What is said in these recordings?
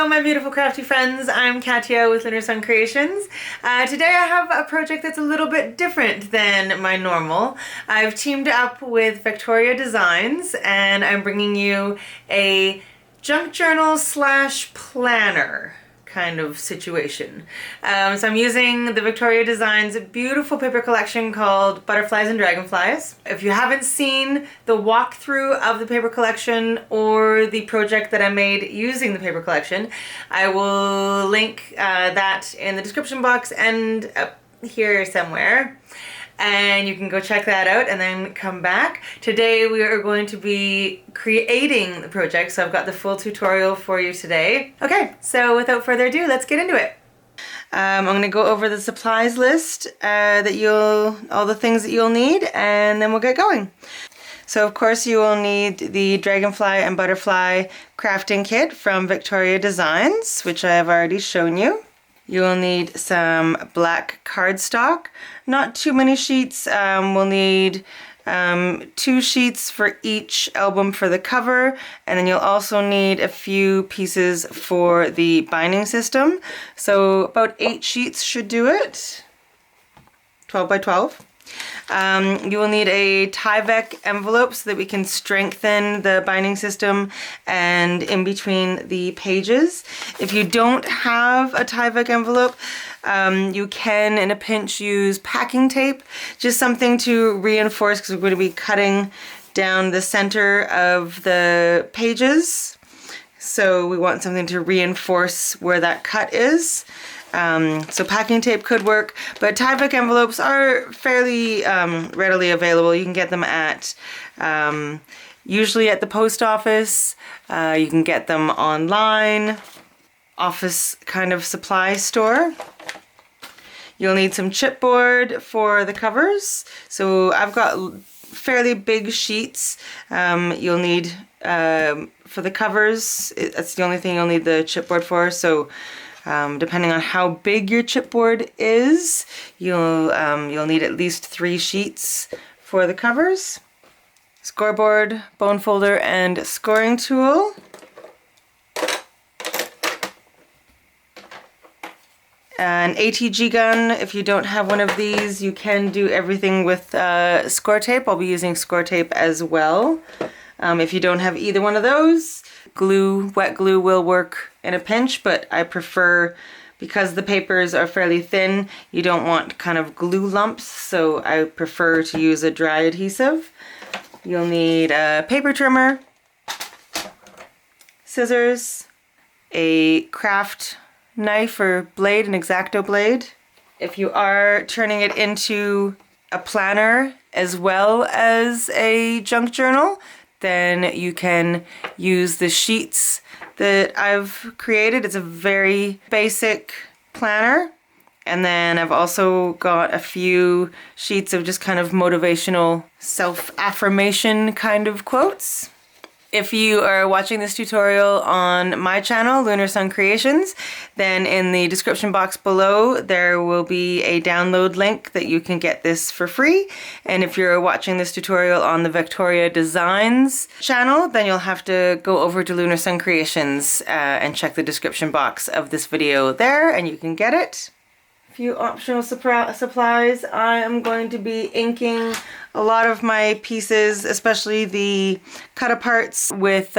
Hello my beautiful crafty friends, I'm Katya with Lunar Sun Creations. Today I have a project that's a little bit different than my normal. I've teamed up with Vectoria Designs and I'm bringing you a junk journal slash planner kind of situation. So I'm using the Vectoria Designs beautiful paper collection called Butterflies and Dragonflies. If you haven't seen the walkthrough of the paper collection or the project that I made using the paper collection, I will link that in the description box and up here somewhere. And you can go check that out and then come back. Today we are going to be creating the project, so I've got the full tutorial for you today. Okay, so without further ado, let's get into it. I'm going to go over the supplies list all the things that you'll need, and then we'll get going. So of course you will need the Dragonfly and Butterfly crafting kit from Vectoria Designs, which I have already shown you. You will need some black cardstock, not too many sheets. We'll need 2 sheets for each album for the cover, and then you'll also need a few pieces for the binding system. So about 8 sheets should do it, 12 by 12. You will need a Tyvek envelope so that we can strengthen the binding system and in between the pages. If you don't have a Tyvek envelope, you can in a pinch use packing tape, just something to reinforce, because we're going to be cutting down the center of the pages. So we want something to reinforce where that cut is. So packing tape could work, but Tyvek envelopes are fairly readily available. You can get them at, usually at the post office. You can get them online, office kind of supply store. You'll need some chipboard for the covers. So I've got fairly big sheets. You'll need, for the covers, that's the only thing you'll need the chipboard for. So depending on how big your chipboard is, you'll need at least 3 sheets for the covers. Scoreboard, bone folder, and scoring tool. An ATG gun. If you don't have one of these, you can do everything with score tape. I'll be using score tape as well. If you don't have either one of those, glue, wet glue will work in a pinch, but I prefer, because the papers are fairly thin, you don't want kind of glue lumps, so I prefer to use a dry adhesive. You'll need a paper trimmer, scissors, a craft knife or blade, an X-Acto blade. If you are turning it into a planner as well as a junk journal, then you can use the sheets that I've created. It's a very basic planner. And then I've also got a few sheets of just kind of motivational self-affirmation kind of quotes. If you are watching this tutorial on my channel, Lunar Sun Creations, then in the description box below there will be a download link that you can get this for free. And if you're watching this tutorial on the Vectoria Designs channel, then you'll have to go over to Lunar Sun Creations and check the description box of this video there, and you can get it. Few optional supplies. I am going to be inking a lot of my pieces, especially the cut aparts, with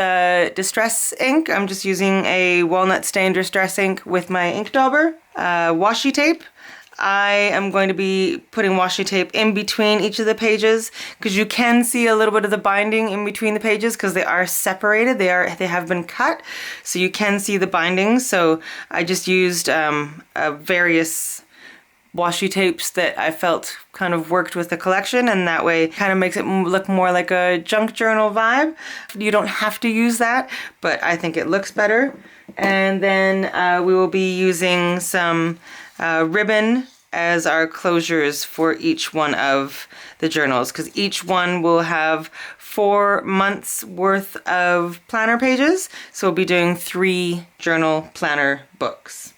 distress ink. I'm just using a walnut stained distress ink with my ink dauber. Washi tape. I am going to be putting washi tape in between each of the pages, because you can see a little bit of the binding in between the pages because they are separated. They have been cut, so you can see the binding. So I just used various washi tapes that I felt kind of worked with the collection, and that way kind of makes it look more like a junk journal vibe. You don't have to use that, but I think it looks better. And then we will be using some ribbon as our closures for each one of the journals, because each one will have 4 months worth of planner pages, so we'll be doing 3 journal planner books.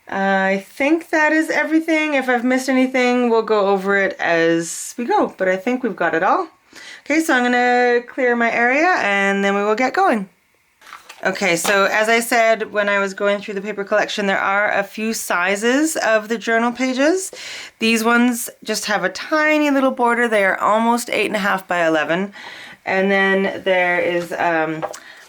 I think that is everything. If I've missed anything, we'll go over it as we go, but I think we've got it all. Okay, so I'm gonna clear my area and then we will get going. Okay, so as I said when I was going through the paper collection, there are a few sizes of the journal pages. These ones just have a tiny little border. They are almost 8.5 by 11. And then there is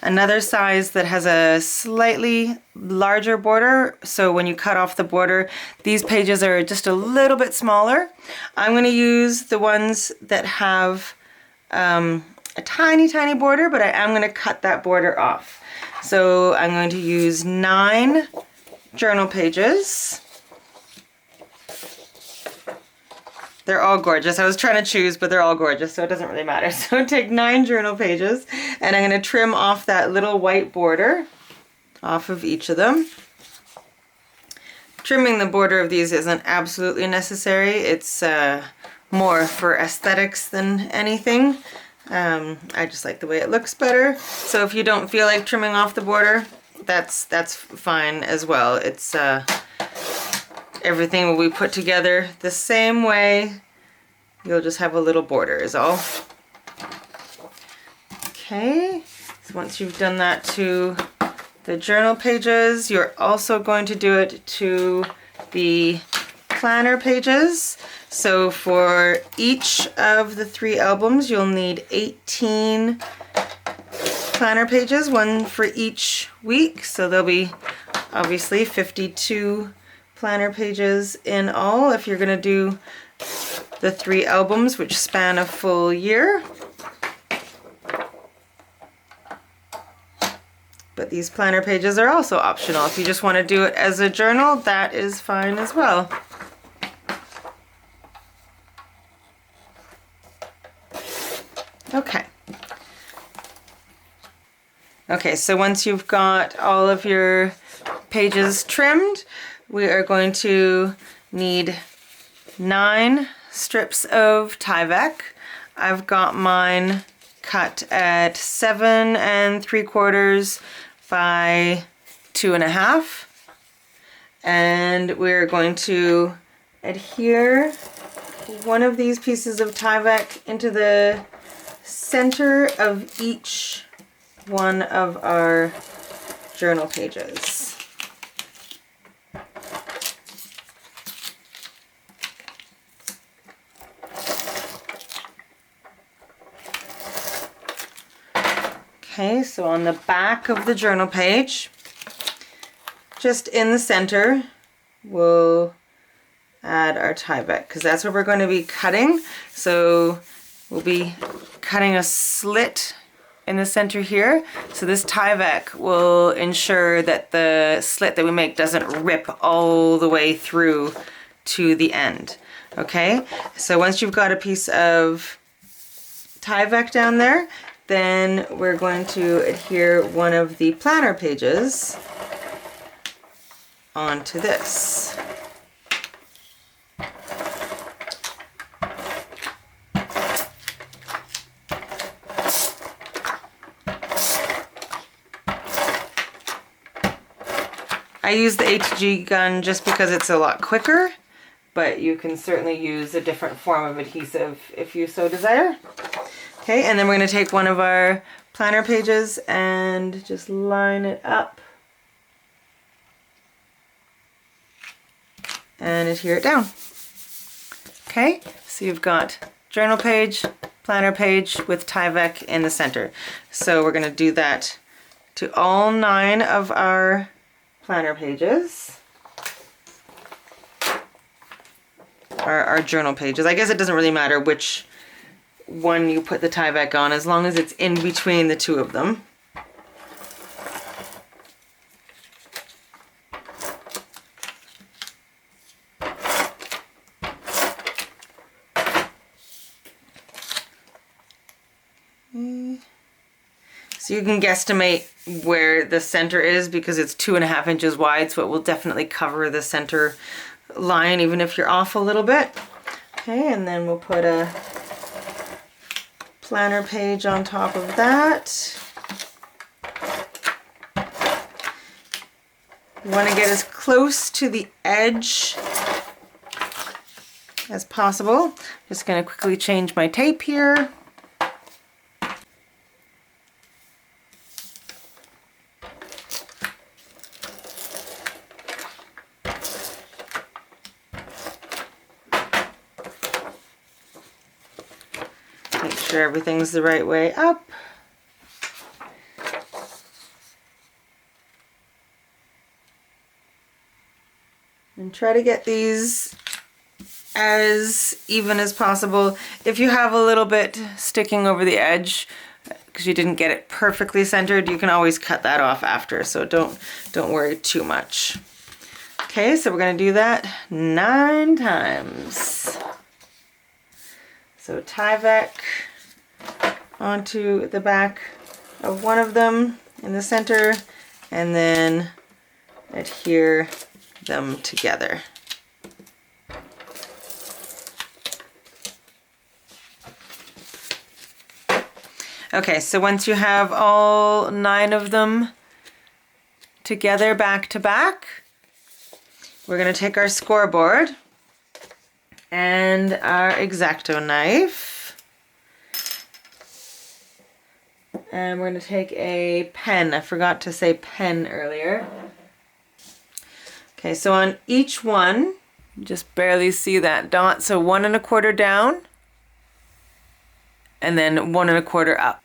another size that has a slightly larger border. So when you cut off the border, these pages are just a little bit smaller. I'm going to use the ones that have a tiny border, but I am going to cut that border off. So I'm going to use 9 journal pages. They're all gorgeous. I was trying to choose, but they're all gorgeous, so it doesn't really matter. So take 9 journal pages, and I'm going to trim off that little white border off of each of them. Trimming the border of these isn't absolutely necessary. It's more for aesthetics than anything. I just like the way it looks better. So if you don't feel like trimming off the border, that's fine as well. It's everything will be put together the same way. You'll just have a little border is all. Okay, so once you've done that to the journal pages, you're also going to do it to the planner pages. So for each of the 3 albums, you'll need 18 planner pages, one for each week. So there'll be obviously 52 planner pages in all if you're going to do the 3 albums, which span a full year. But these planner pages are also optional. If you just want to do it as a journal, that is fine as well. Okay. Okay, so once you've got all of your pages trimmed, we are going to need 9 strips of Tyvek. I've got mine cut at 7 3/4 by 2.5. And we're going to adhere one of these pieces of Tyvek into the center of each one of our journal pages. Okay, so on the back of the journal page, just in the center, we'll add our Tyvek because that's what we're going to be cutting. So we'll be cutting a slit in the center here. So this Tyvek will ensure that the slit that we make doesn't rip all the way through to the end. Okay, so once you've got a piece of Tyvek down there, then we're going to adhere one of the planner pages onto this. I use the A2G gun just because it's a lot quicker, but you can certainly use a different form of adhesive if you so desire. Okay, and then we're going to take one of our planner pages and just line it up and adhere it down. Okay, so you've got journal page, planner page with Tyvek in the center. So we're going to do that to all 9 of our planner pages, our journal pages. I guess it doesn't really matter which one you put the Tyvek on as long as it's in between the 2 of them. So you can guesstimate where the center is because it's 2.5 inches wide, so it will definitely cover the center line even if you're off a little bit. Okay, and then we'll put a planner page on top of that. You want to get as close to the edge as possible. Just going to quickly change my tape here. sure everything's the right way up. And try to get these as even as possible. If you have a little bit sticking over the edge because you didn't get it perfectly centered, you can always cut that off after, so don't worry too much. Okay, so we're going to do that 9 times. So Tyvek onto the back of one of them in the center, and then adhere them together. Okay, so once you have all 9 of them together back to back, we're going to take our scoreboard and our X-Acto knife, and we're going to take a pen. I forgot to say pen earlier. Okay, so on each one, you just barely see that dot, so 1 1/4 down, and then 1 1/4 up.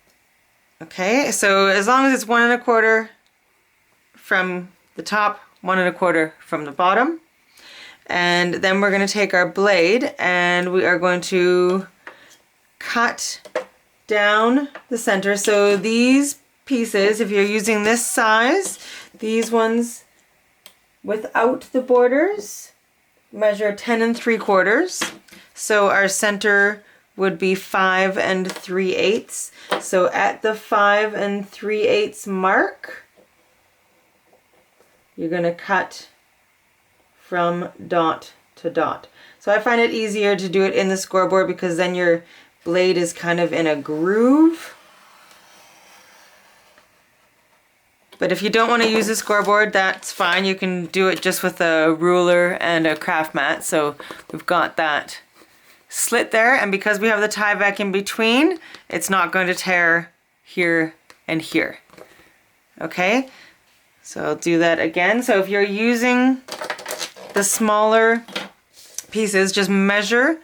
Okay, so as long as it's 1 1/4 from the top, 1 1/4 from the bottom. And then we're going to take our blade and we are going to cut down the center. So these pieces, if you're using this size, these ones without the borders measure 10 3/4. So our center would be 5 3/8. So at the 5 3/8 mark, you're going to cut from dot to dot. So I find it easier to do it in the scoreboard because then your blade is kind of in a groove. But if you don't want to use a scoreboard, that's fine. You can do it just with a ruler and a craft mat. So we've got that slit there, and because we have the Tyvek in between, it's not going to tear here and here. Okay, so I'll do that again. So if you're using the smaller pieces, just measure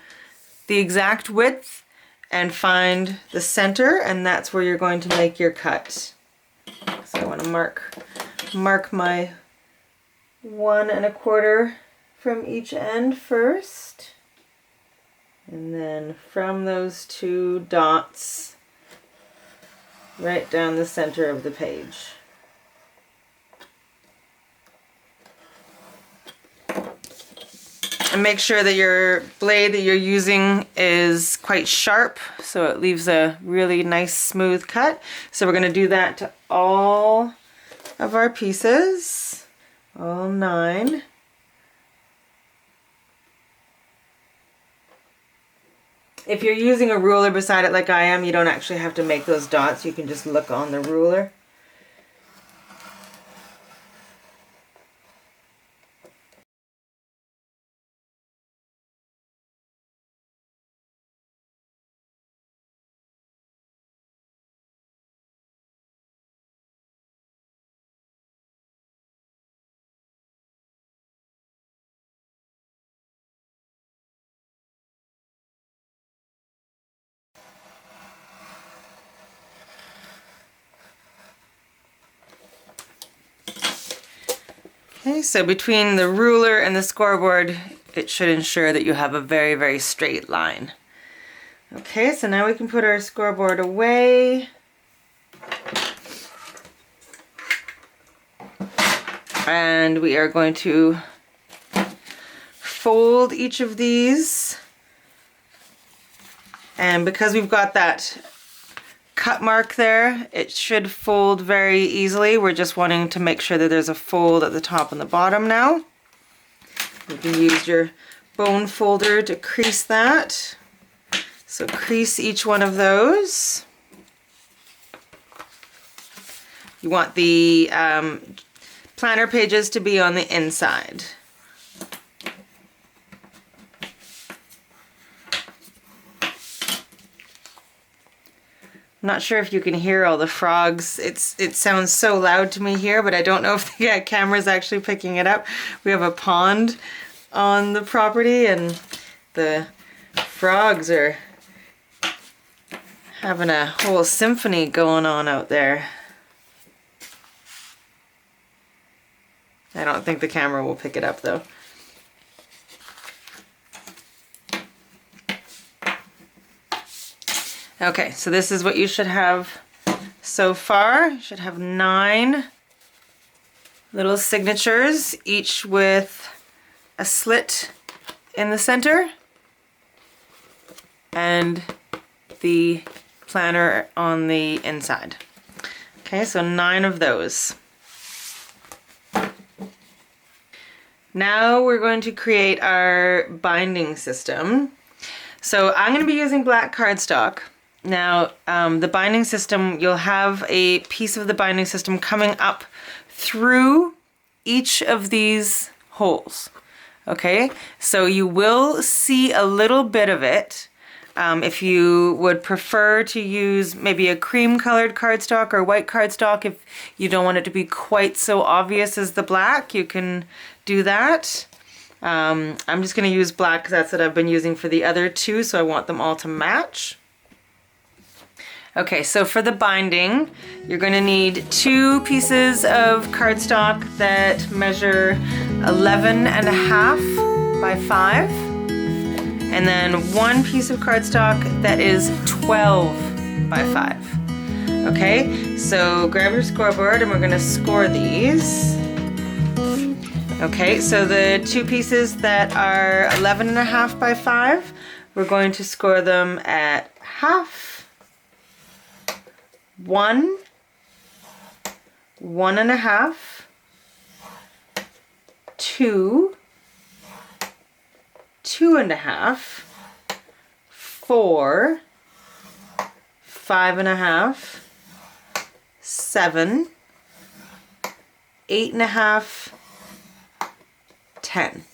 the exact width and find the center, and that's where you're going to make your cut. So I want to mark my 1 1/4 from each end first. And then from those 2 dots, right down the center of the page. And make sure that your blade that you're using is quite sharp, so it leaves a really nice smooth cut. So we're going to do that to all of our pieces, all 9. If you're using a ruler beside it like I am, you don't actually have to make those dots. You can just look on the ruler. Okay, so between the ruler and the scoreboard, it should ensure that you have a very, very straight line. Okay, so now we can put our scoreboard away. And we are going to fold each of these. And because we've got that cut mark there, it should fold very easily. We're just wanting to make sure that there's a fold at the top and the bottom now. You can use your bone folder to crease that. So crease each one of those. You want the planner pages to be on the inside. I'm not sure if you can hear all the frogs. It sounds so loud to me here, but I don't know if the camera's actually picking it up. We have a pond on the property and the frogs are Having a whole symphony going on out there. I don't think the camera will pick it up though. Okay, so this is what you should have so far. You should have 9 little signatures, each with a slit in the center and the planner on the inside. Okay, so 9 of those. Now we're going to create our binding system. So I'm going to be using black cardstock. Now, the binding system, you'll have a piece of the binding system coming up through each of these holes. Okay, so you will see a little bit of it. If you would prefer to use maybe a cream colored cardstock or white cardstock, if you don't want it to be quite so obvious as the black, you can do that. I'm just going to use black because that's what I've been using for the other 2, so I want them all to match. Okay, so for the binding, you're going to need 2 pieces of cardstock that measure 11.5 by 5, and then 1 piece of cardstock that is 12 by 5. Okay, so grab your scoreboard and we're going to score these. Okay, so the 2 pieces that are 11.5 by 5, we're going to score them at half, 1, 1.5, 2, 2.5, 4, 5.5, 7, 8.5, 10.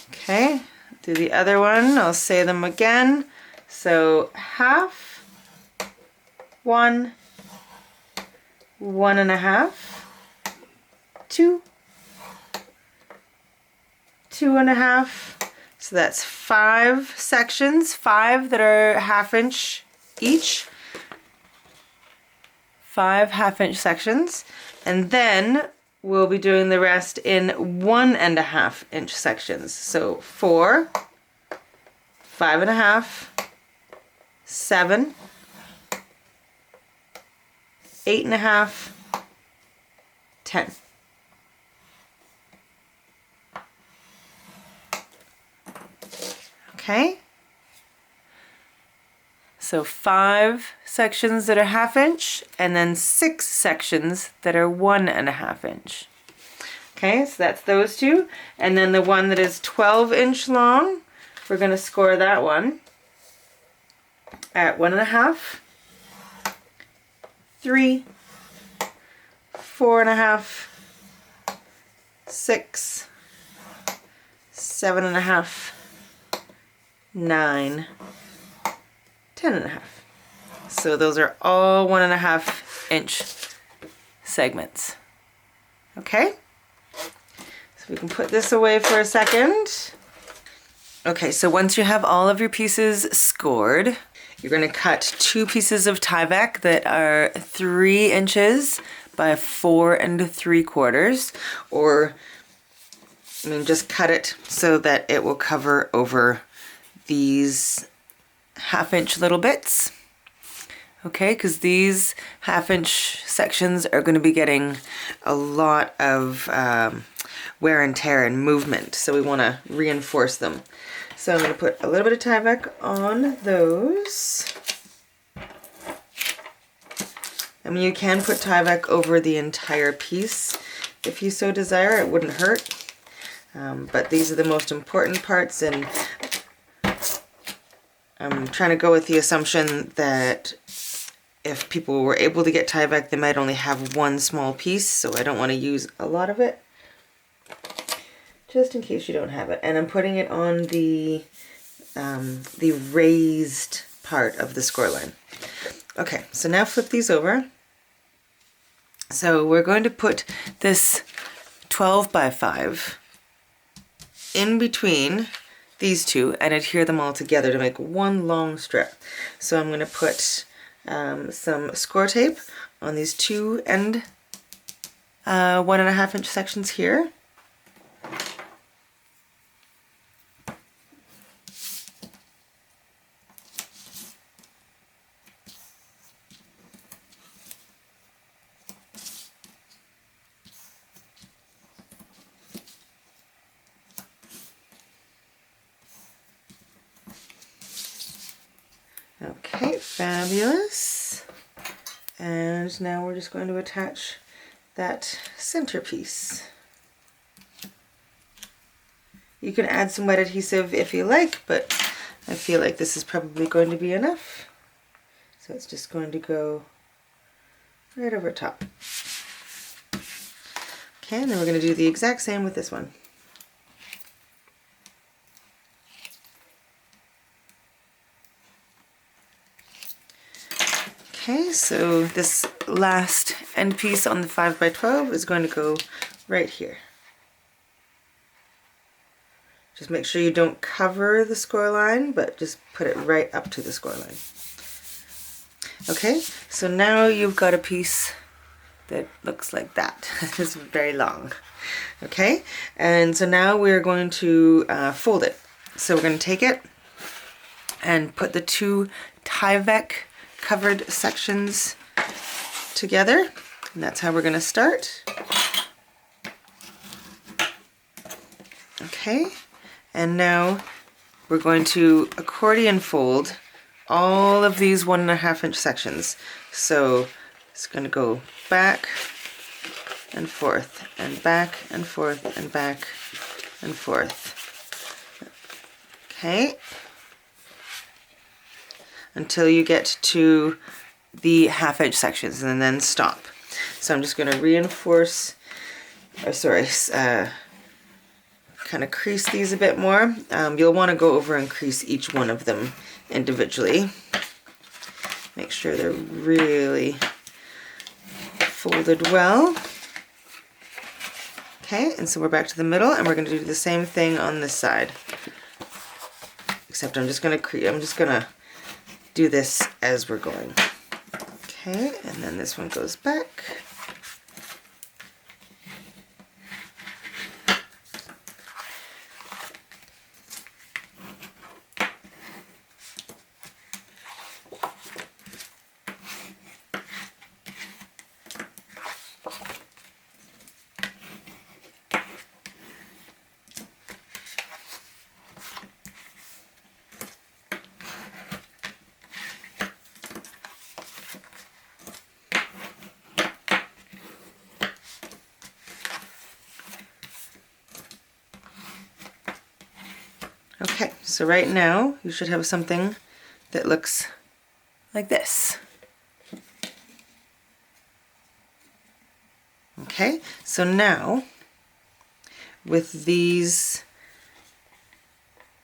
Okay, do the other one. I'll say them again. So half, 1, 1.5, 2, 2.5. So that's 5 sections, 5 that are 1/2 inch each. 5 1/2 inch sections, and then we'll be doing the rest in 1.5 inch sections. So 4, 5.5, 7, 8.5, 10. Okay. So 5 sections that are 1/2 inch, and then 6 sections that are 1.5 inch. Okay, so that's those 2. And then the one that is 12 inch long, we're going to score that one at 1.5, 3, 4.5, 6, 7.5, 9, 10.5. So those are all 1.5 inch segments. Okay, so we can put this away for a second. Okay, so once you have all of your pieces scored, you're going to cut 2 pieces of Tyvek that are 3 inches by 4 3/4, or I mean, just cut it so that it will cover over these 1/2 inch little bits. Okay, because these 1/2 inch sections are going to be getting a lot of wear and tear and movement, so we want to reinforce them. So I'm going to put a little bit of Tyvek on those. I mean, you can put Tyvek over the entire piece if you so desire. It wouldn't hurt. But these are the most important parts, and I'm trying to go with the assumption that if people were able to get Tyvek, they might only have 1 small piece, so I don't want to use a lot of it, just in case you don't have it. And I'm putting it on the raised part of the score line. Okay, so now flip these over. So we're going to put this 12 by 5 in between these two and adhere them all together to make one long strip. So I'm going to put some score tape on these two end 1.5 inch sections here. Okay, fabulous. And now we're just going to attach that centerpiece. You can add some wet adhesive if you like, but I feel like this is probably going to be enough. So it's just going to go right over top. Okay, and then we're going to do the exact same with this one. Okay, so this last end piece on the 5x12 is going to go right here. Just make sure you don't cover the score line, but just put it right up to the score line. Okay, so now you've got a piece that looks like that. It's very long. Okay, and so now we're going to fold it. So we're going to take it and put the two Tyvek covered sections together, and that's how we're going to start. Okay, and now we're going to accordion fold all of these 1.5 inch sections. So it's going to go back and forth and back and forth and back and forth. Okay, until you get to the 1/2 inch sections, and then stop. So I'm just going to reinforce, or sorry, kind of crease these a bit more. You'll want to go over and crease each one of them individually. Make sure they're really folded well. Okay, and so we're back to the middle, and we're going to do the same thing on this side. Except I'm just going to do this as we're going. Okay, and then this one goes back. Okay, so right now you should have something that looks like this. Okay, so now with these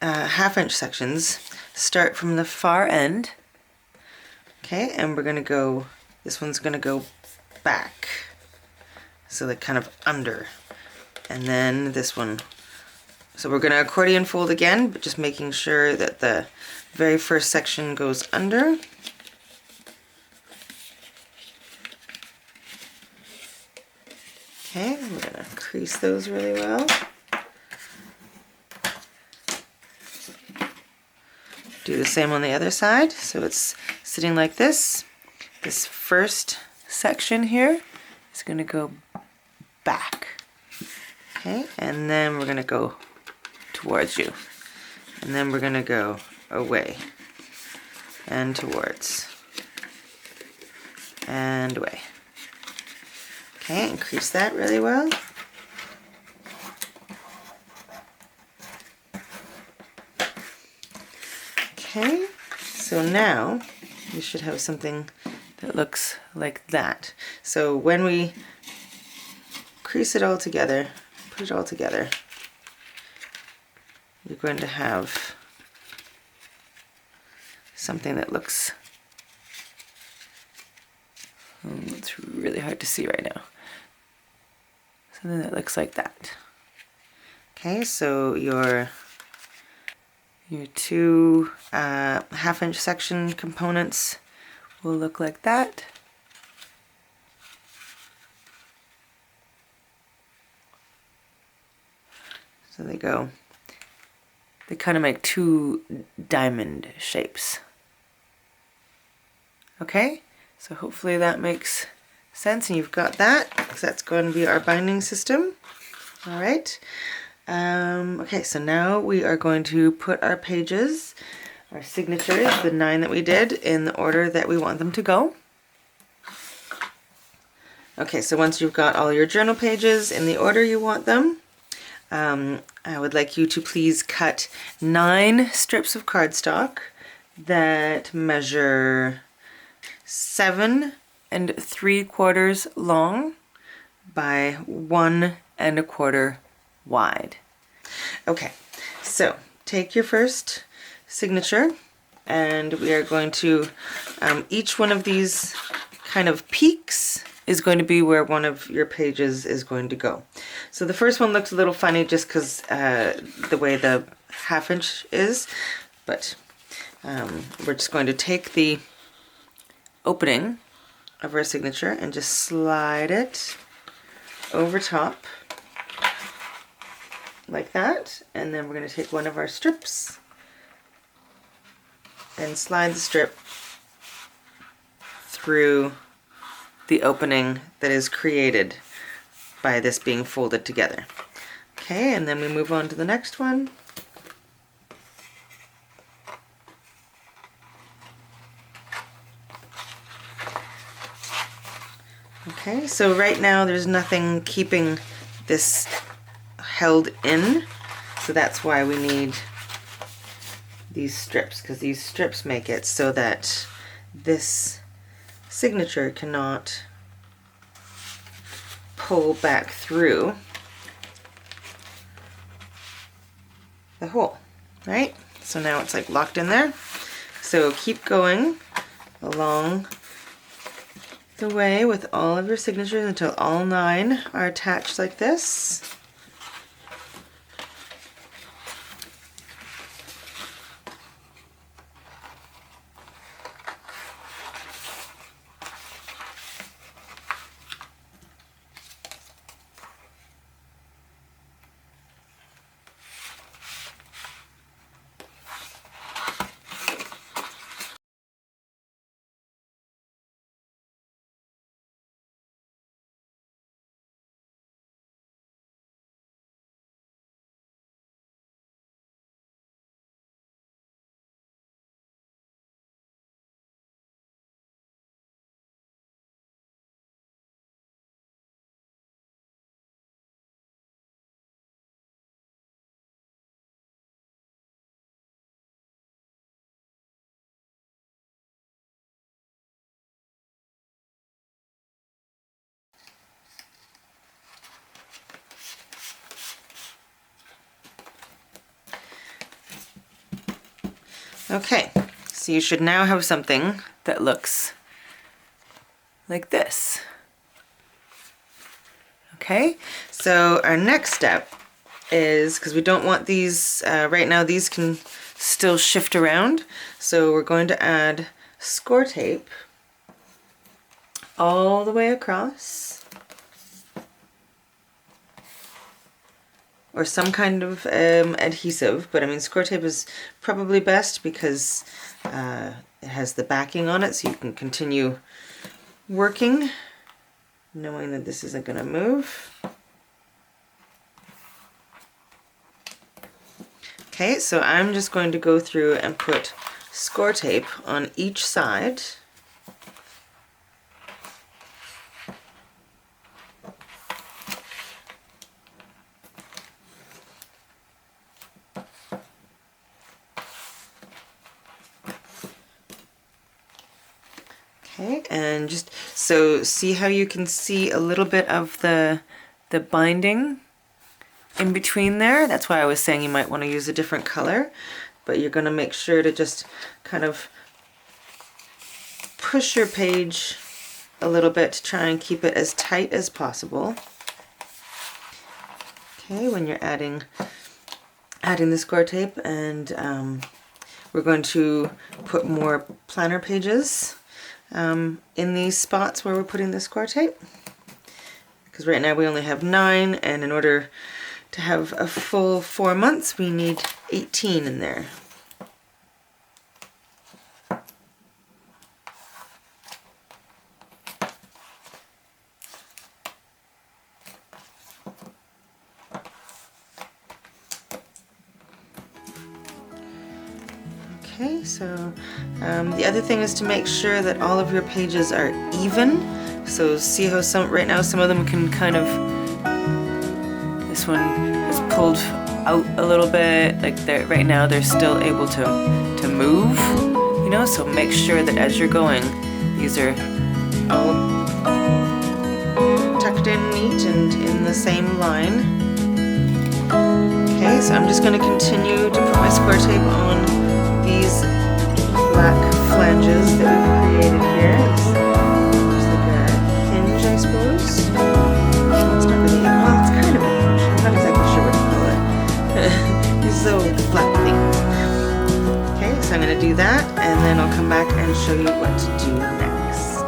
1/2 inch sections, start from the far end. Okay, and we're going to go, this one's going to go back, so like kind of under, and then this one. So we're going to accordion fold again, but just making sure that the very first section goes under. Okay, we're going to crease those really well. Do the same on the other side, so it's sitting like this. This first section here is going to go back. Okay, and then we're going to go towards you, and then we're going to go away and towards and away. Okay, and crease that really well. Okay, so now you should have something that looks like that. So when we crease it all together, put it all together, you're going to have something that looks, it's really hard to see right now, something that looks like that. Okay, so your Your two 1/2 inch section components will look like that. So they kind of make two diamond shapes. Okay, so hopefully that makes sense and you've got that, because that's going to be our binding system. All right. Okay, so now we are going to put our pages, our signatures, the 9 that we did, in the order that we want them to go. Okay, so once you've got all your journal pages in the order you want them, I would like you to please cut 9 strips of cardstock that measure 7 3/4 long by 1 1/4 wide. Okay, so take your first signature and we are going to, each one of these kind of peaks is going to be where one of your pages is going to go. So the first one looks a little funny just because the way the 1/2 inch is, but we're just going to take the opening of our signature and just slide it over top like that, and then we're going to take one of our strips and slide the strip through the opening that is created by this being folded together. Okay, and then we move on to the next one. Okay, so right now there's nothing keeping this held in, so that's why we need these strips, because these strips make it so that this signature cannot pull back through the hole, right? So now it's like locked in there. So keep going along the way with all of your signatures until all 9 are attached like this. Okay, so you should now have something that looks like this. Okay, so our next step is, because we don't want these, right now these can still shift around, so we're going to add score tape all the way across, or some kind of adhesive, but I mean score tape is probably best because it has the backing on it, so you can continue working knowing that this isn't going to move. Okay, so I'm just going to go through and put score tape on each side. Okay, and just so see how you can see a little bit of the binding in between there. That's why I was saying you might want to use a different color, but you're going to make sure to just kind of push your page a little bit to try and keep it as tight as possible. Okay, when you're adding adding the score tape, and we're going to put more planner pages in these spots where we're putting the score tape. Because right now we only have 9, and in order to have a full 4 months, we need 18 in there. Okay, so the other thing is to make sure that all of your pages are even. So see how right now some of them can kind of, this one has pulled out a little bit, like right now they're still able to move, you know, so make sure that as you're going, these are all tucked in neat and in the same line. Okay, so I'm just going to continue to put my score tape on these black flanges that we've created here. It's like a hinge, I suppose. It's not really, well, it's kind of a hinge. I'm not exactly sure what to call it. These little black things. Okay, so I'm going to do that, and then I'll come back and show you what to do next.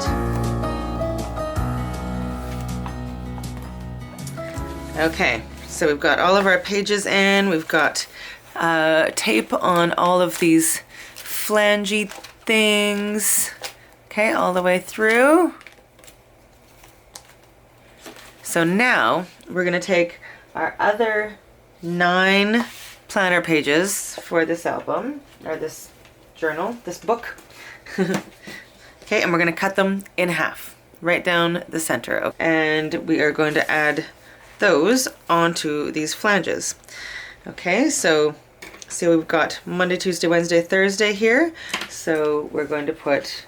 Okay, so we've got all of our pages in. We've got tape on all of these flangey things, okay, all the way through. So now we're going to take our other 9 planner pages for this album, or this journal, this book. Okay, and we're going to cut them in half, right down the center. And we are going to add those onto these flanges. Okay, so see, we've got Monday, Tuesday, Wednesday, Thursday here. So we're going to put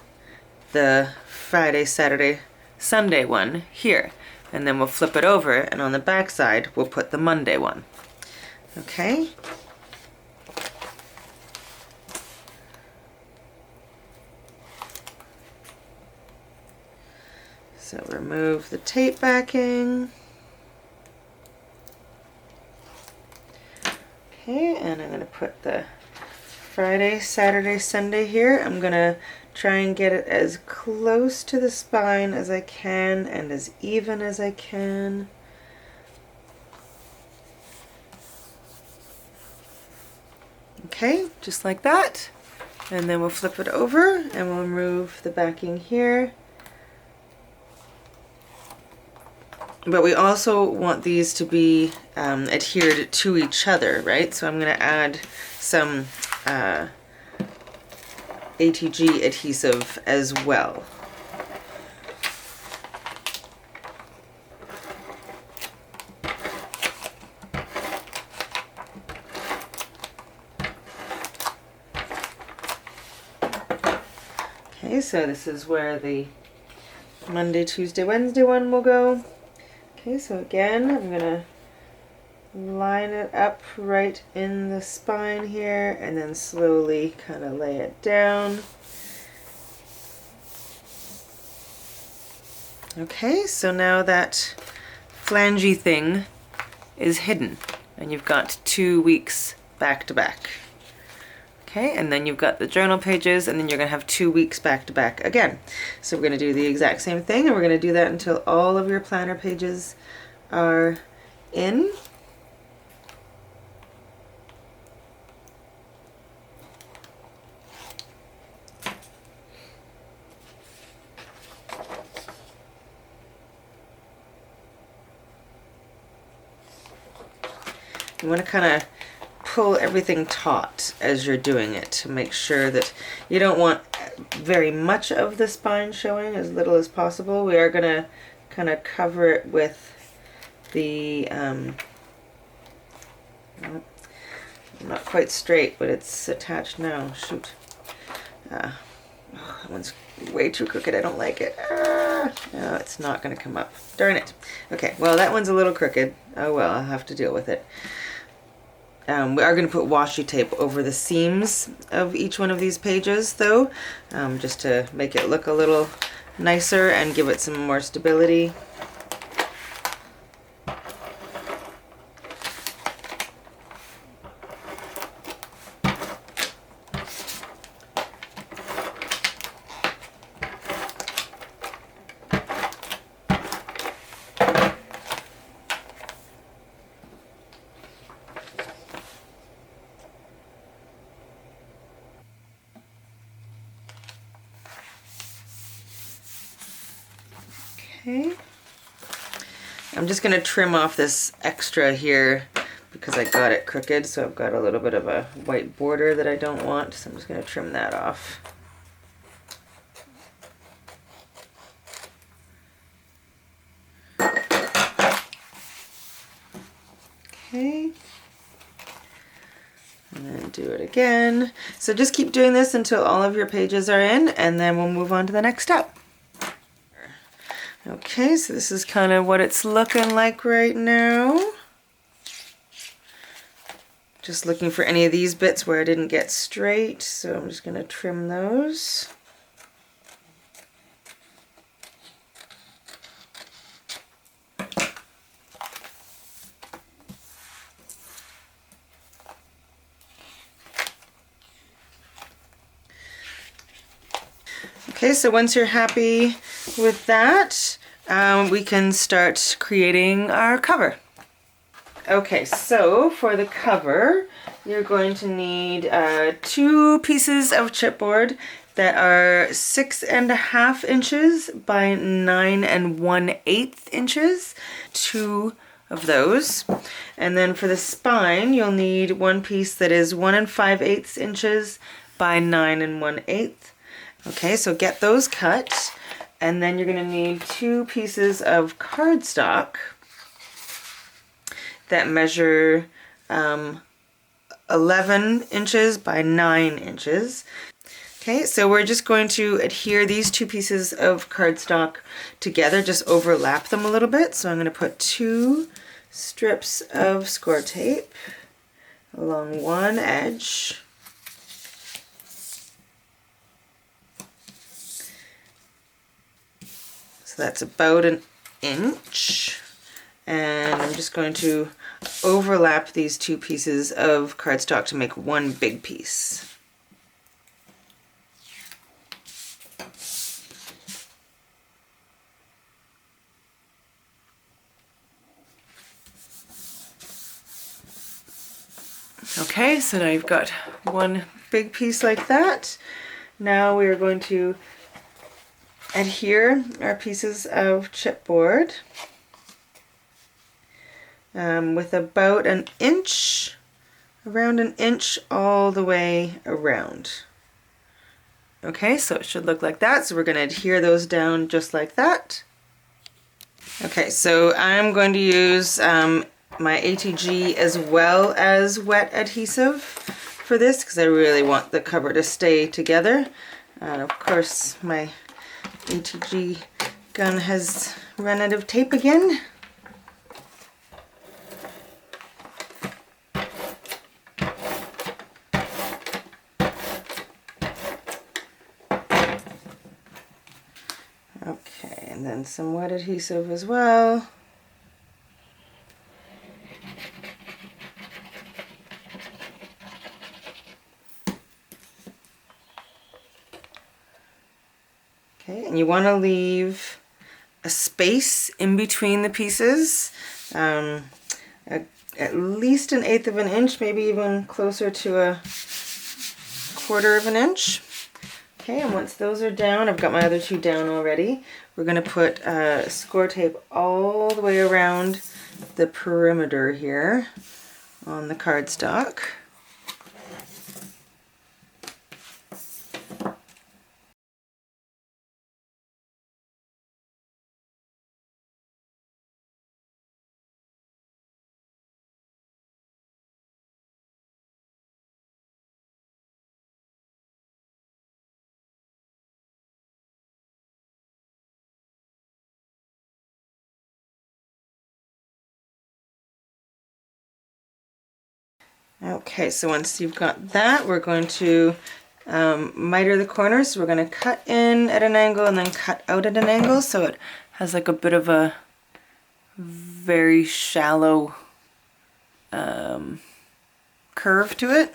the Friday, Saturday, Sunday one here. And then we'll flip it over, and on the back side, we'll put the Monday one. Okay. So remove the tape backing. Okay, and I'm going to put the Friday, Saturday, Sunday here. I'm going to try and get it as close to the spine as I can and as even as I can. Okay, just like that. And then we'll flip it over and we'll remove the backing here. But we also want these to be adhered to each other, right? So I'm going to add some ATG adhesive as well. Okay, so this is where the Monday, Tuesday, Wednesday one will go. Okay, so again, I'm going to line it up right in the spine here and then slowly kind of lay it down. Okay, so now that flangey thing is hidden and you've got 2 weeks back to back. Okay, and then you've got the journal pages, and then you're going to have 2 weeks back to back again. So we're going to do the exact same thing, and we're going to do that until all of your planner pages are in. You want to kind of pull everything taut as you're doing it to make sure that you don't want very much of the spine showing, as little as possible. We are going to kind of cover it with the, not quite straight, but it's attached now. Shoot. Oh, that one's way too crooked. I don't like it. No, it's not going to come up. Darn it. Okay, well, that one's a little crooked. Oh well, I'll have to deal with it. We are going to put washi tape over the seams of each one of these pages, though, just to make it look a little nicer and give it some more stability. Okay. I'm just going to trim off this extra here because I got it crooked, so I've got a little bit of a white border that I don't want, so I'm just going to trim that off. Okay. And then do it again. So just keep doing this until all of your pages are in, and then we'll move on to the next step. Okay, so this is kind of what it's looking like right now. Just looking for any of these bits where I didn't get straight, so I'm just going to trim those. Okay, so once you're happy with that, we can start creating our cover. Okay, so for the cover, you're going to need 2 pieces of chipboard that are 6.5 inches by 9 1/8 inches. 2 of those. And then for the spine, you'll need 1 piece that is 1 5/8 inches by 9 1/8. Okay, so get those cut, and then you're going to need 2 pieces of cardstock that measure 11 inches by 9 inches. Okay, so we're just going to adhere these 2 pieces of cardstock together, just overlap them a little bit. So I'm going to put 2 strips of score tape along one edge. So that's about 1 inch. And I'm just going to overlap these 2 pieces of cardstock to make one big piece. Okay, so now you've got one big piece like that. Now we are going to adhere our pieces of chipboard with about 1 inch, around 1 inch all the way around. Okay, so it should look like that. So we're going to adhere those down just like that. Okay, so I'm going to use my ATG as well as wet adhesive for this because I really want the cover to stay together. Of course, my ATG gun has run out of tape again. Okay, and then some wet adhesive as well. Okay, and you want to leave a space in between the pieces, at least 1/8 of an inch, maybe even closer to 1/4 of an inch. Okay, and once those are down, I've got my other 2 down already, we're going to put score tape all the way around the perimeter here on the cardstock. Okay, so once you've got that, we're going to miter the corners. So we're going to cut in at an angle and then cut out at an angle, so it has like a bit of a very shallow curve to it.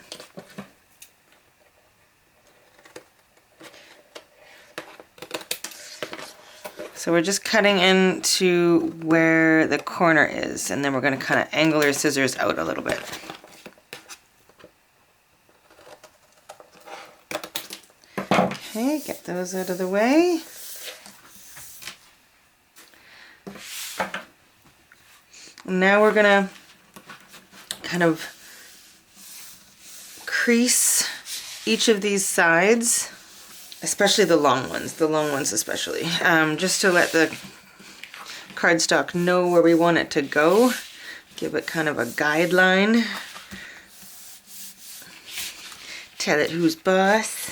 So we're just cutting into where the corner is, and then we're going to kind of angle our scissors out a little bit. Okay, get those out of the way. Now we're gonna kind of crease each of these sides, especially the long ones especially, just to let the cardstock know where we want it to go. Give it kind of a guideline. Tell it who's boss.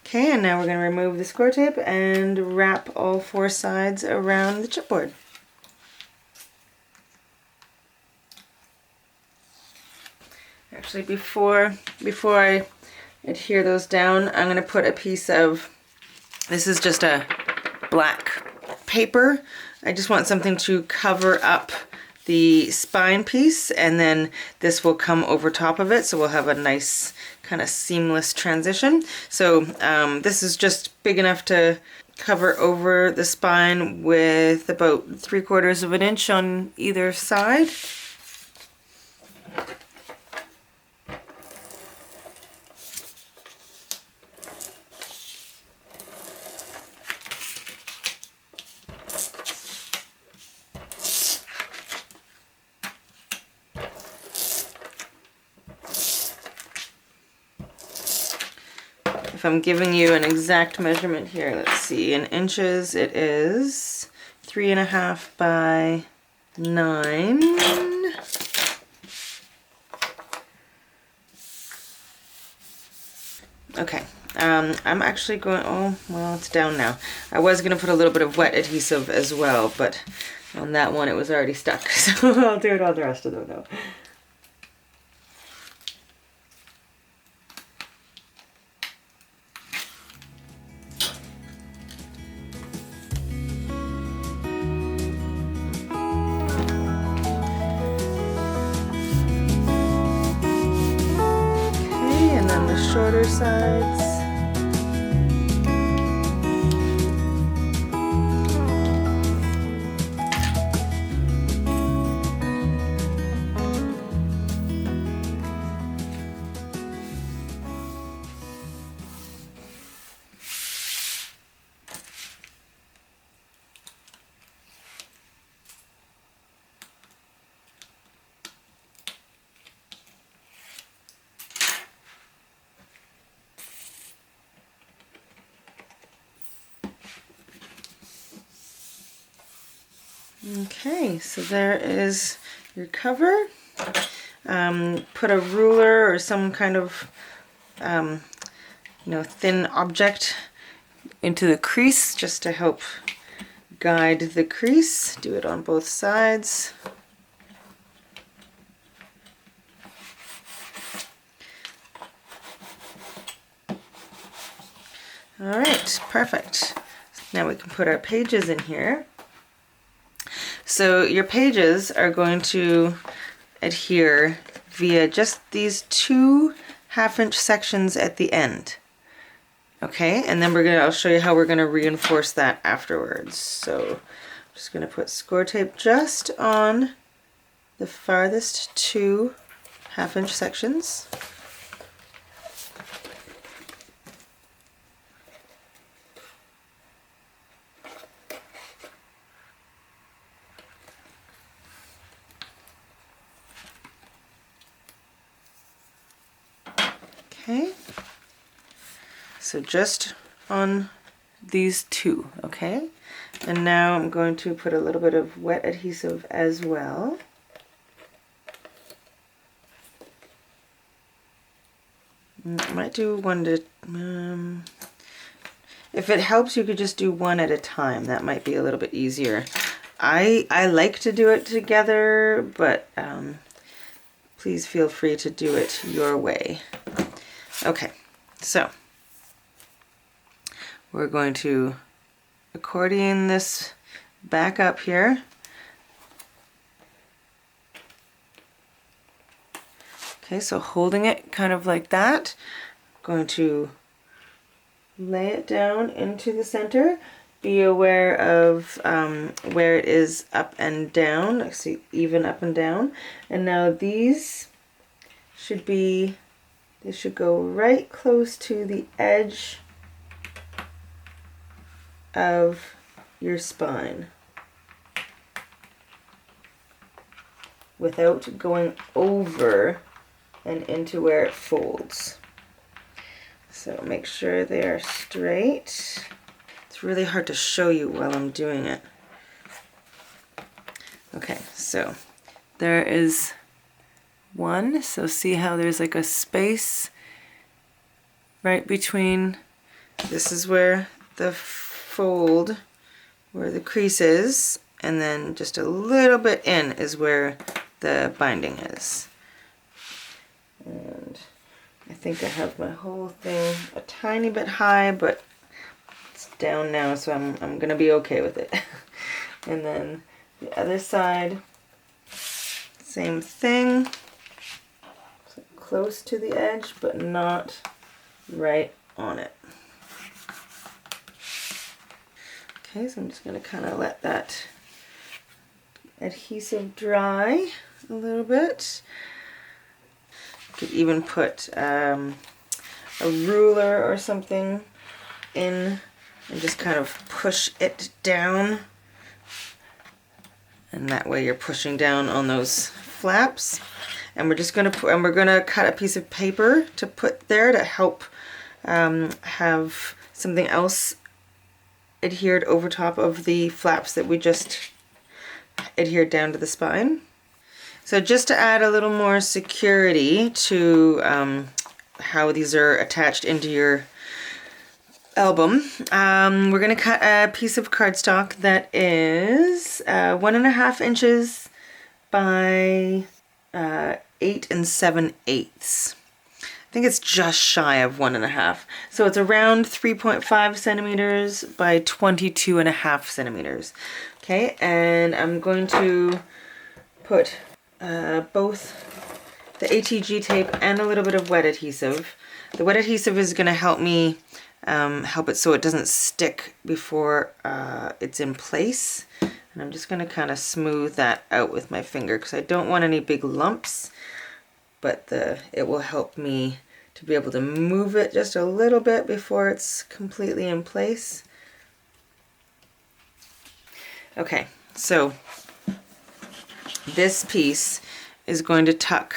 Okay, and now we're going to remove the score tape and wrap all 4 sides around the chipboard. Actually, before I adhere those down, I'm going to put a piece of, this is just a black paper. I just want something to cover up the spine piece, and then this will come over top of it, so we'll have a nice kind of seamless transition. So this is just big enough to cover over the spine with about 3/4 of an inch on either side. If I'm giving you an exact measurement here, let's see, in inches it is 3.5 by 9. Okay, I'm actually going, oh, well, it's down now. I was going to put a little bit of wet adhesive as well, but on that one it was already stuck, so I'll do it on the rest of them now. Shorter sides. Okay, so there is your cover. Put a ruler or some kind of thin object into the crease just to help guide the crease. Do it on both sides. All right, perfect. Now we can put our pages in here. So your pages are going to adhere via just these 2 1/2-inch sections at the end. Okay, and then I'll show you how we're gonna reinforce that afterwards. So I'm just gonna put score tape just on the farthest 2 1/2-inch sections. Okay, so just on these 2, okay? And now I'm going to put a little bit of wet adhesive as well. I might do one to, if it helps, you could just do one at a time. That might be a little bit easier. I like to do it together, but please feel free to do it your way. Okay, so we're going to accordion this back up here. Okay, so holding it kind of like that, going to lay it down into the center. Be aware of where it is up and down. I see even up and down. And now these should be, they should go right close to the edge of your spine. without going over and into where it folds. So make sure they are straight. It's really hard to show you while I'm doing it. Okay, so there is one. So see how there's like a space right between, this is where the fold, where the crease is, and then just a little bit in is where the binding is. And I think I have my whole thing a tiny bit high, but it's down now, so I'm gonna be okay with it. And then the other side, same thing. So close to the edge, but not right on it. Okay, so I'm just gonna kind of let that adhesive dry a little bit. Could even put a ruler or something in and just kind of push it down, and that way you're pushing down on those flaps. And we're just gonna cut a piece of paper to put there to help have something else adhered over top of the flaps that we just adhered down to the spine. So just to add a little more security to how these are attached into your album, we're going to cut a piece of cardstock that is 1.5 inches by 8 7/8. I think it's just shy of 1.5. So it's around 3.5 centimeters by 22.5 centimeters. Okay, and I'm going to put both the ATG tape and a little bit of wet adhesive. The wet adhesive is going to help me help it so it doesn't stick before it's in place. And I'm just going to kind of smooth that out with my finger because I don't want any big lumps, but it will help me to be able to move it just a little bit before it's completely in place. Okay, so this piece is going to tuck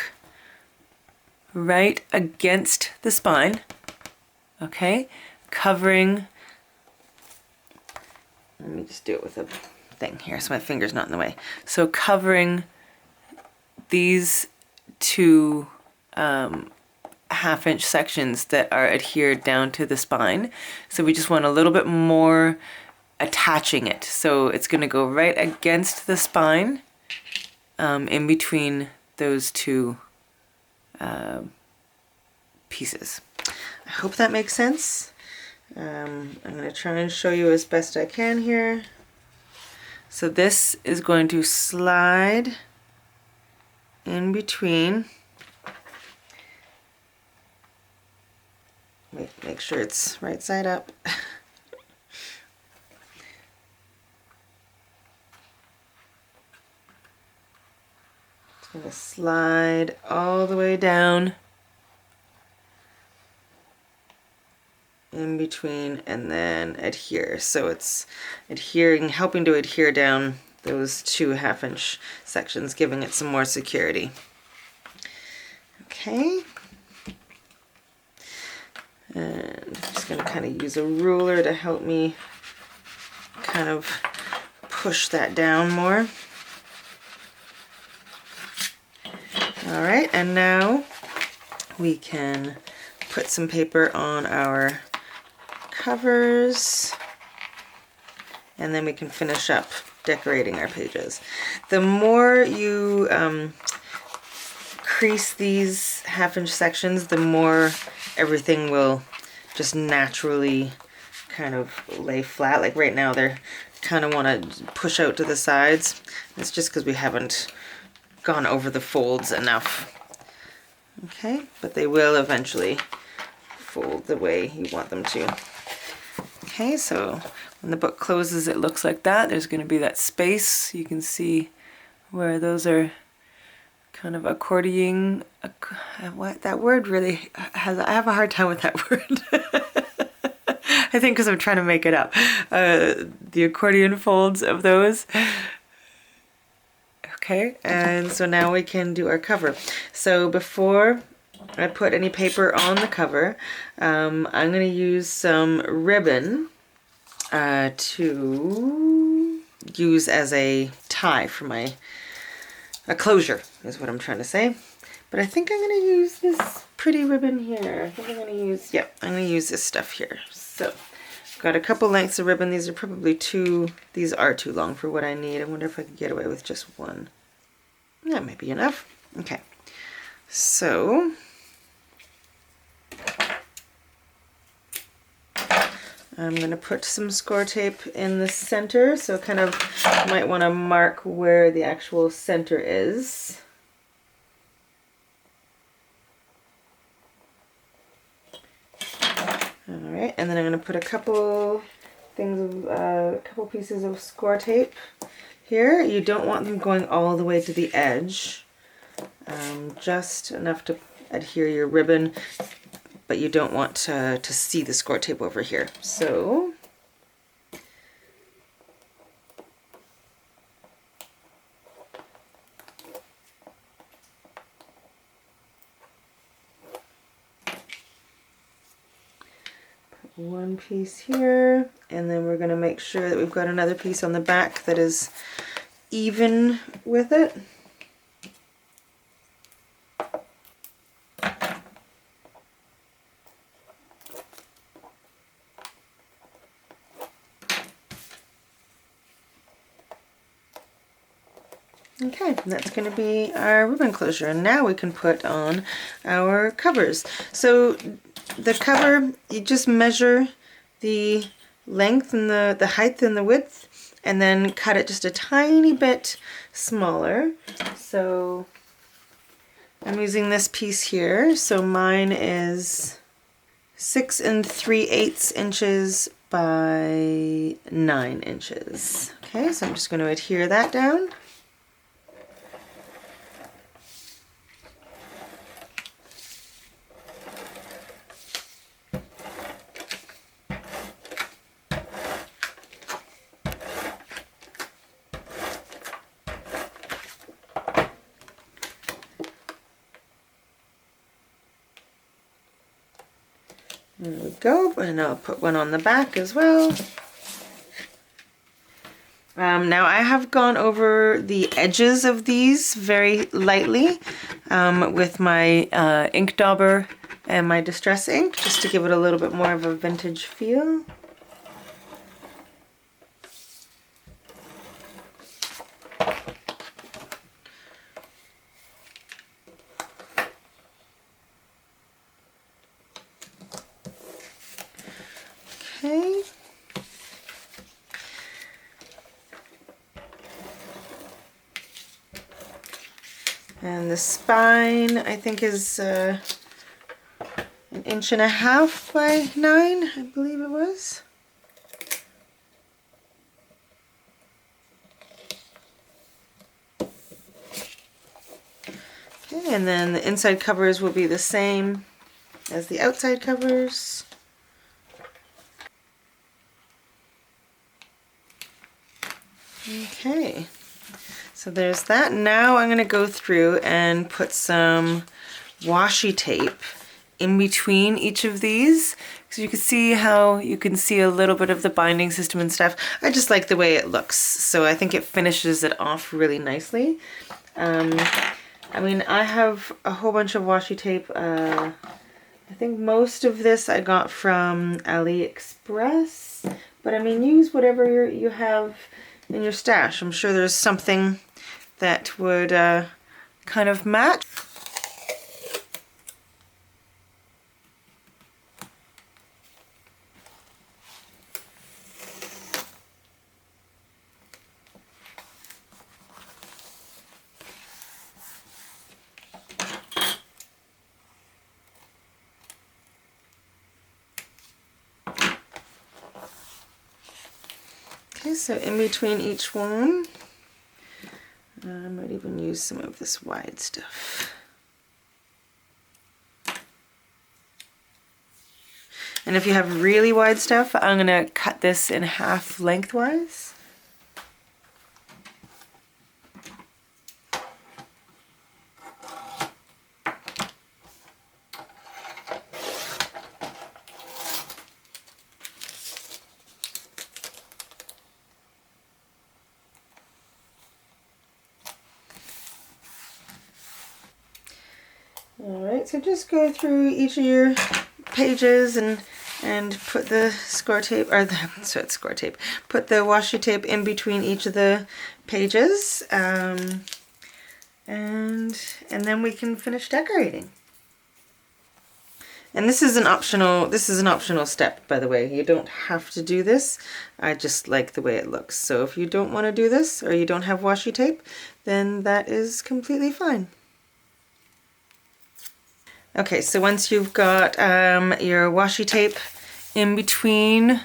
right against the spine, okay, covering, let me just do it with a thing here so my finger's not in the way. So covering these two 1/2 inch sections that are adhered down to the spine. So we just want a little bit more attaching it. So it's going to go right against the spine, in between those two pieces. I hope that makes sense. I'm going to try and show you as best I can here. So this is going to slide in between. Make sure it's right side up. It's going to slide all the way down in between and then adhere. So it's adhering, helping to adhere down those two 1/2 inch sections, giving it some more security. Okay. And I'm just going to kind of use a ruler to help me kind of push that down more. All right, and now we can put some paper on our covers, and then we can finish up decorating our pages. The more you crease these 1/2 inch sections, the more everything will just naturally kind of lay flat. Like right now they're kind of want to push out to the sides. It's just because we haven't gone over the folds enough. Okay, but they will eventually fold the way you want them to. Okay, so when the book closes it looks like that. There's going to be that space. You can see where those are kind of accordioning. What that word really has, I have a hard time with that word. I think because I'm trying to make it up. The accordion folds of those. Okay, and so now we can do our cover. So before I put any paper on the cover, I'm going to use some ribbon to use as a tie for a closure is what I'm trying to say. But I think I'm going to use this pretty ribbon here. I think I'm going to use, yep, I'm going to use this stuff here. So I've got a couple lengths of ribbon. These are probably these are too long for what I need. I wonder if I could get away with just one. That might be enough. Okay, so I'm going to put some score tape in the center, so kind of might want to mark where the actual center is. Alright, and then I'm going to put a couple pieces of score tape here. You don't want them going all the way to the edge, just enough to adhere your ribbon, but you don't want to see the score tape over here. So put one piece here, and then we're going to make sure that we've got another piece on the back that is even with it. Okay, that's going to be our ribbon closure, and now we can put on our covers. So the cover, you just measure the length and the height and the width, and then cut it just a tiny bit smaller. So I'm using this piece here, so mine is 6 3/8 inches by 9 inches. Okay, so I'm just going to adhere that down. There we go, and I'll put one on the back as well. Now I have gone over the edges of these very lightly with my ink dauber and my distress ink, just to give it a little bit more of a vintage feel. Okay. And the spine, I think, is 1.5 inches by 9, I believe it was. Okay, and then the inside covers will be the same as the outside covers. Okay, so there's that. Now I'm going to go through and put some washi tape in between each of these, so you can see how you can see a little bit of the binding system and stuff. I just like the way it looks, so I think it finishes it off really nicely. I mean, I have a whole bunch of washi tape. I think most of this I got from AliExpress, but I mean, use whatever you have in your stash. I'm sure there's something that would kind of match. Okay, so in between each one, I might even use some of this wide stuff. And if you have really wide stuff, I'm going to cut this in half lengthwise. Alright, so just go through each of your pages and put the score tape, or it's score tape, put the washi tape in between each of the pages, and then we can finish decorating. And this is an optional step, by the way. You don't have to do this. I just like the way it looks. So if you don't want to do this, or you don't have washi tape, then that is completely fine. Okay, so once you've got your washi tape in between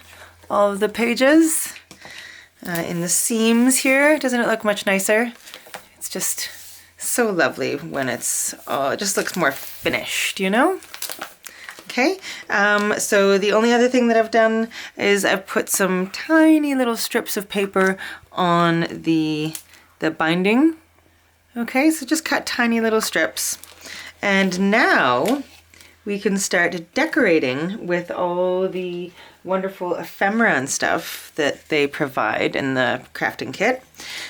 all of the pages, in the seams here, doesn't it look much nicer? It's just so lovely when it's, it just looks more finished, you know? Okay, so the only other thing that I've done is I've put some tiny little strips of paper on the binding. Okay, so just cut tiny little strips. And now we can start decorating with all the wonderful ephemera and stuff that they provide in the crafting kit.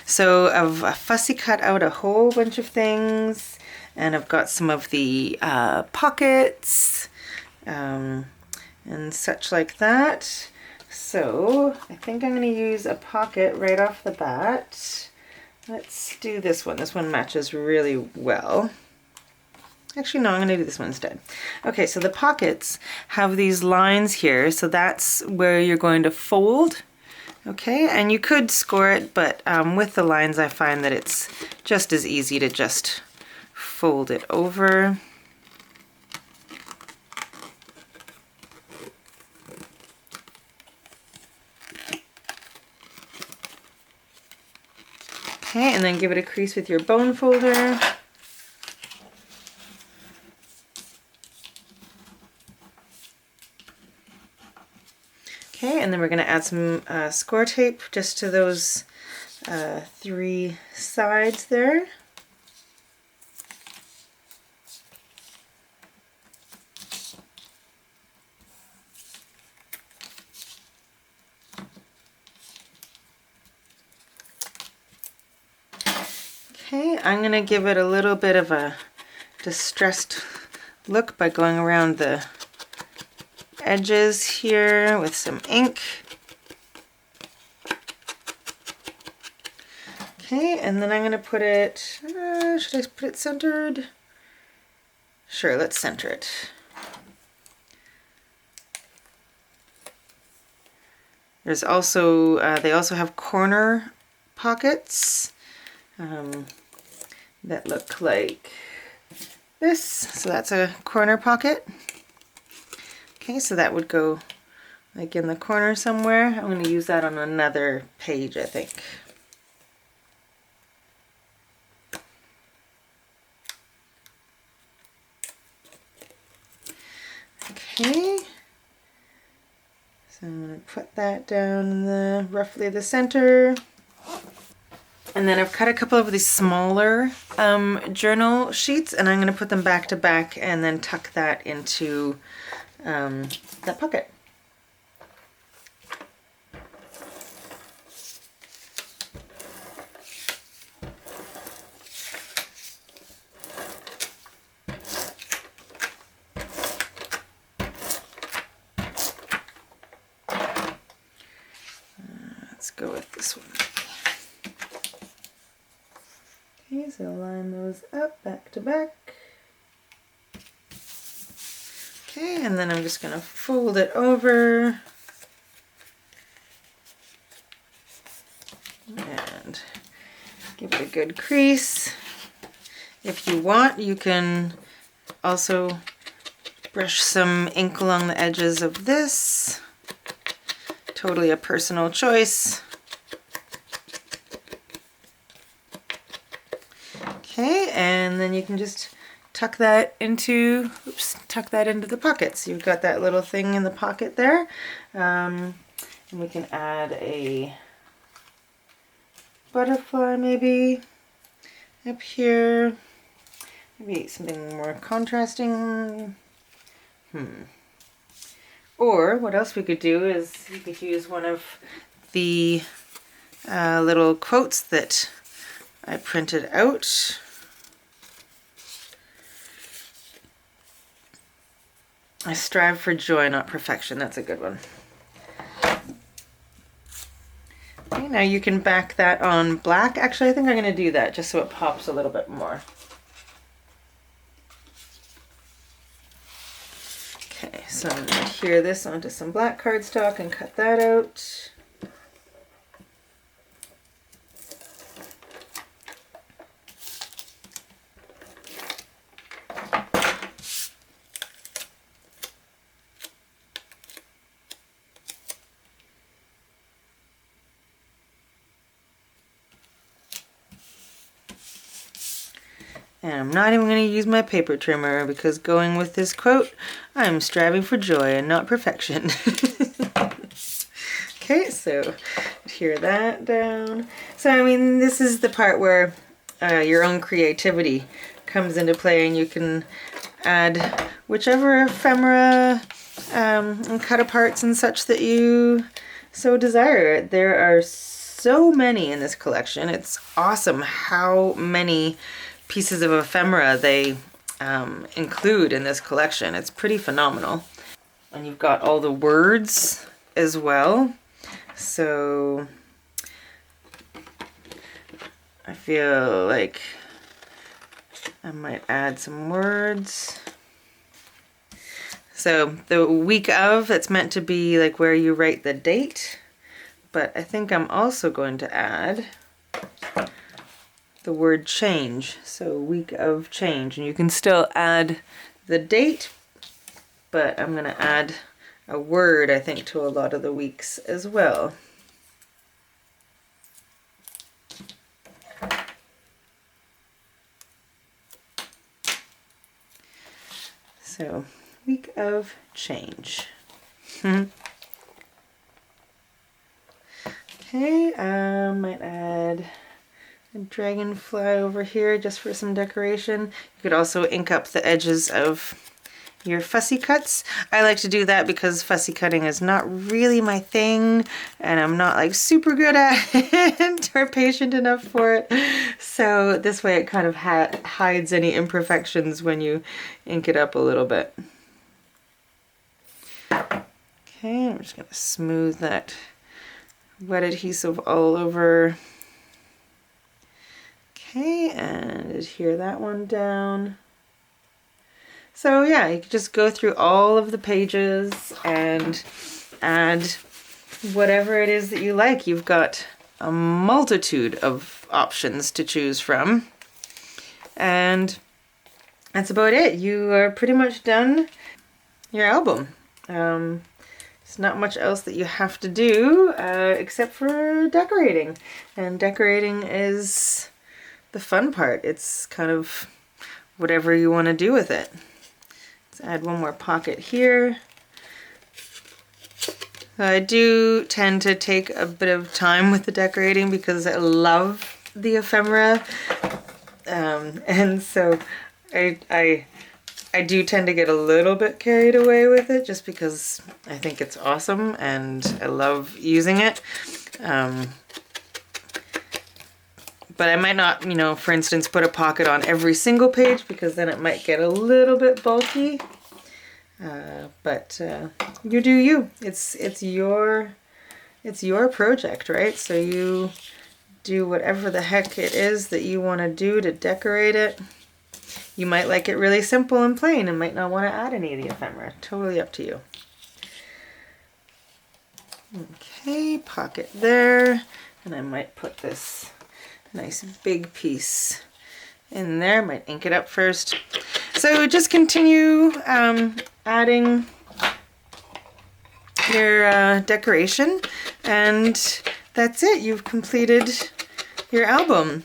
So I've fussy cut out a whole bunch of things, and I've got some of the pockets, and such like that. So I think I'm going to use a pocket right off the bat. Let's do this one. This one matches really well. Actually, no, I'm going to do this one instead. Okay, so the pockets have these lines here, so that's where you're going to fold. Okay, and you could score it, but with the lines I find that it's just as easy to just fold it over. Okay, and then give it a crease with your bone folder. Okay, and then we're going to add some score tape just to those 3 sides there. Okay, I'm going to give it a little bit of a distressed look by going around the edges here with some ink. Okay, and then I'm going to put it, should I put it centered? Sure, let's center it. There's also, they also have corner pockets that look like this. So that's a corner pocket. Okay, so that would go like in the corner somewhere. I'm going to use that on another page, I think. Okay, so I'm going to put that down in the roughly the center. And then I've cut a couple of these smaller journal sheets, and I'm going to put them back to back and then tuck that into that pocket. Let's go with this one. Okay, so line those up back to back. Okay, and then I'm just going to fold it over and give it a good crease. If you want, you can also brush some ink along the edges of this. Totally a personal choice. Okay, and then you can just tuck that into, the pockets. You've got that little thing in the pocket there. And we can add a butterfly maybe up here. Maybe something more contrasting. Or what else we could do is you could use one of the little quotes that I printed out. I strive for joy, not perfection. That's a good one. Okay, now you can back that on black. Actually, I think I'm going to do that just so it pops a little bit more. Okay, so I'm going to adhere this onto some black cardstock and cut that out. And I'm not even going to use my paper trimmer because going with this quote, I'm striving for joy and not perfection. Okay, so adhere that down. So I mean, this is the part where your own creativity comes into play, and you can add whichever ephemera and cut aparts and such that you so desire. There are so many in this collection. It's awesome how many pieces of ephemera they include in this collection. It's pretty phenomenal. And you've got all the words as well. So I feel like I might add some words. So the week of, it's meant to be like where you write the date, but I think I'm also going to add the word change. So week of change, and you can still add the date, but I'm going to add a word, I think, to a lot of the weeks as well. So week of change. Okay, I might add a dragonfly over here just for some decoration. You could also ink up the edges of your fussy cuts. I like to do that because fussy cutting is not really my thing, and I'm not like super good at it or patient enough for it. So this way it kind of hides any imperfections when you ink it up a little bit. Okay, I'm just going to smooth that wet adhesive all over. Okay, and adhere that one down. So yeah, you can just go through all of the pages and add whatever it is that you like. You've got a multitude of options to choose from. And that's about it. You are pretty much done your album. There's not much else that you have to do except for decorating. And decorating is the fun part. It's kind of whatever you want to do with it. Let's add one more pocket here. I do tend to take a bit of time with the decorating because I love the ephemera, and so I do tend to get a little bit carried away with it just because I think it's awesome and I love using it. But I might not, you know, for instance, put a pocket on every single page because then it might get a little bit bulky. But you do you. It's your project, right? So you do whatever the heck it is that you want to do to decorate it. You might like it really simple and plain and might not want to add any of the ephemera. Totally up to you. Okay, pocket there, and I might put this nice big piece in there. Might ink it up first. So just continue adding your decoration, and that's it. You've completed your album.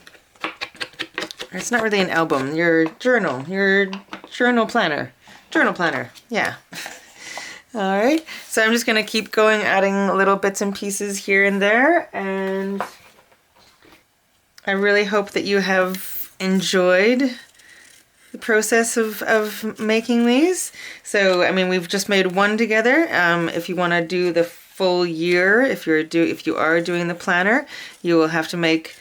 It's not really an album, your journal planner. Journal planner, yeah. All right, so I'm just gonna keep going, adding little bits and pieces here and there, and I really hope that you have enjoyed the process of making these. So, I mean, we've just made one together. If you want to do the full year, if you are doing the planner, you will have to make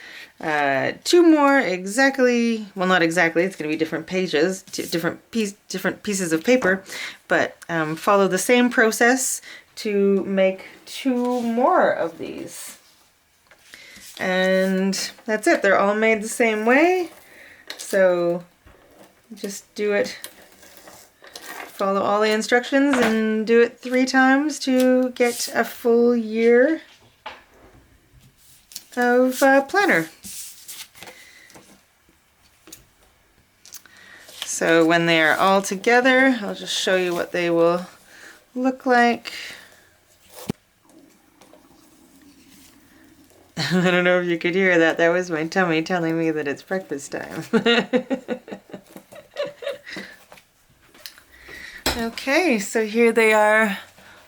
two more exactly, well, not exactly, it's going to be different pages, different pieces of paper, but follow the same process to make two more of these. And that's it. They're all made the same way. So just do it, follow all the instructions and do it 3 times to get a full year of planner. So when they are all together, I'll just show you what they will look like. I don't know if you could hear that. That was my tummy telling me that it's breakfast time. Okay, so here they are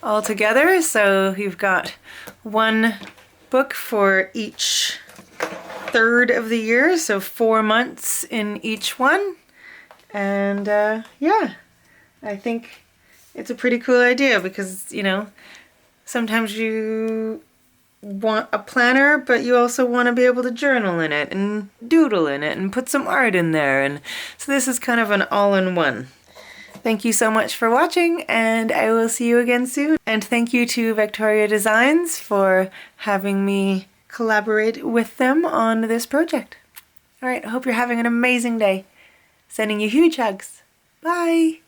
all together. So you've got one book for each third of the year, so 4 months in each one. And yeah, I think it's a pretty cool idea because, you know, sometimes you want a planner, but you also want to be able to journal in it and doodle in it and put some art in there. And so this is kind of an all-in-one. Thank you so much for watching, and I will see you again soon. And thank you to Vectoria Designs for having me collaborate with them on this project. All right, I hope you're having an amazing day. Sending you huge hugs. Bye!